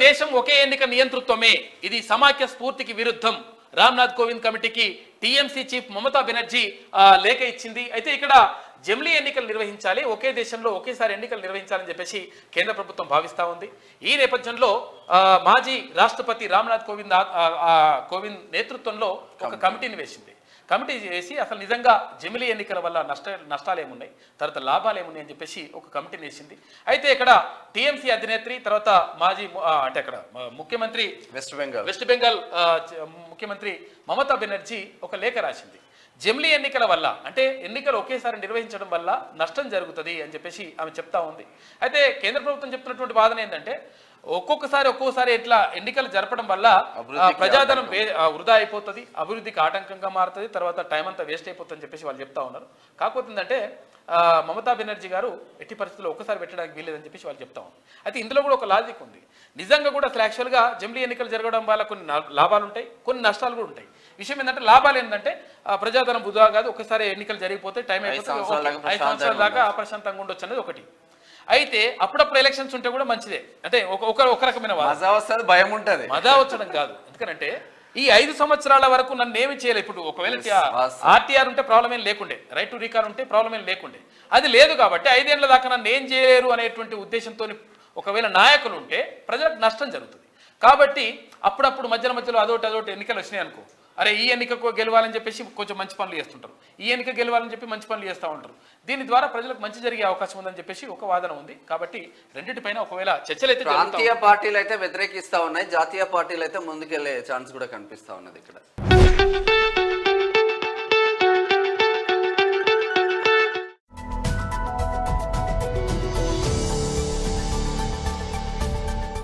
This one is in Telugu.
దేశం ఒకే ఎన్నిక నియంతృత్వమే, ఇది సమాఖ్య స్ఫూర్తికి విరుద్ధం. రామ్నాథ్ కోవింద్ కమిటీకి టీఎంసీ చీఫ్ మమతా బెనర్జీ లేఖ ఇచ్చింది. అయితే ఇక్కడ జమిలీ ఎన్నికలు నిర్వహించాలి, ఒకే దేశంలో ఒకేసారి ఎన్నికలు నిర్వహించాలని చెప్పేసి కేంద్ర ప్రభుత్వం భావిస్తూ ఉంది. ఈ నేపథ్యంలో మాజీ రాష్ట్రపతి రామ్నాథ్ కోవింద్ నేతృత్వంలో ఒక కమిటీని వేసింది. కమిటీ వేసి అసలు నిజంగా జమిలీ ఎన్నికల వల్ల నష్టాలు ఏమున్నాయి, తర్వాత లాభాలు ఏమున్నాయి అని చెప్పేసి ఒక కమిటీని వేసింది. అయితే ఇక్కడ టీఎంసీ అధినేత్రి, తర్వాత మాజీ అంటే అక్కడ ముఖ్యమంత్రి వెస్ట్ బెంగాల్ ముఖ్యమంత్రి మమతా బెనర్జీ ఒక లేఖ రాసింది. జమిలీ ఎన్నికల వల్ల అంటే ఎన్నికలు ఒకేసారి నిర్వహించడం వల్ల నష్టం జరుగుతుంది అని చెప్పేసి ఆమె చెప్తా ఉంది. అయితే కేంద్ర ప్రభుత్వం చెప్తున్నటువంటి వాదన ఏంటంటే ఒక్కొక్కసారి ఇట్లా ఎన్నికలు జరపడం వల్ల ప్రజాధనం వృధా అయిపోతుంది, అభివృద్ధికి ఆటంకంగా మారుతుంది, తర్వాత టైం అంతా వేస్ట్ అయిపోతుంది అని చెప్పేసి వాళ్ళు చెప్తా ఉన్నారు. కాకపోతే ఏంటంటే మమతా బెనర్జీ గారు ఎట్టి పరిస్థితుల్లో ఒక్కసారి పెట్టడానికి వీల్లేదని చెప్పేసి వాళ్ళు చెప్తా ఉన్నారు. అయితే ఇందులో కూడా ఒక లాజిక్ ఉంది. నిజంగా కూడా అసలు యాక్చువల్గా జమిలీ ఎన్నికలు జరగడం వల్ల కొన్ని లాభాలు ఉంటాయి, కొన్ని నష్టాలు కూడా ఉంటాయి. విషయం ఏంటంటే లాభాలు ఏంటంటే ప్రజాధనం వృధా కాదు, ఒకసారి ఎన్నికలు జరిగిపోతే టైం అయిపోతుంది, 5 సంవత్సరాల దాకా అప్రశాంతంగా ఉండొచ్చు అనేది ఒకటి. అయితే అప్పుడప్పుడు ఎలక్షన్స్ ఉంటే కూడా మంచిదే, అంటే ఒక రకమైన భయం ఉంటుంది. మజా వచ్చడం కాదు, ఎందుకంటే ఈ 5 సంవత్సరాల వరకు నన్ను ఏమి చేయలేదు. ఇప్పుడు ఒకవేళ ఆర్టీఆర్ ఉంటే ప్రాబ్లం ఏం లేకుండే, రైట్ టు రీకాల్ ఉంటే ప్రాబ్లం ఏం లేకుండే, అది లేదు కాబట్టి 5 ఏళ్ల దాకా నన్ను ఏం చేయలేరు అనేటువంటి ఉద్దేశంతో ఒకవేళ నాయకులు ఉంటే ప్రజలకు నష్టం జరుగుతుంది. కాబట్టి అప్పుడప్పుడు మధ్యలో అదొకటి ఎన్నికలు వచ్చినాయి అనుకో, అరే ఈ ఎన్నికకు గెలవాలని చెప్పేసి కొంచెం మంచి పనులు చేస్తుంటారు, ఈ ఎన్నిక గెలవాలని చెప్పి మంచి పనులు చేస్తూ ఉంటారు. దీని ద్వారా ప్రజలకు మంచి జరిగే అవకాశం ఉందని చెప్పేసి ఒక వాదన ఉంది. కాబట్టి రెండింటిపైన ఒకవేళ చర్చలు అయితే ప్రాంతీయ పార్టీలు అయితే వ్యతిరేకిస్తా ఉన్నాయి, జాతీయ పార్టీలు అయితే ముందుకెళ్లే ఛాన్స్ కూడా కనిపిస్తా ఉన్నది ఇక్కడ.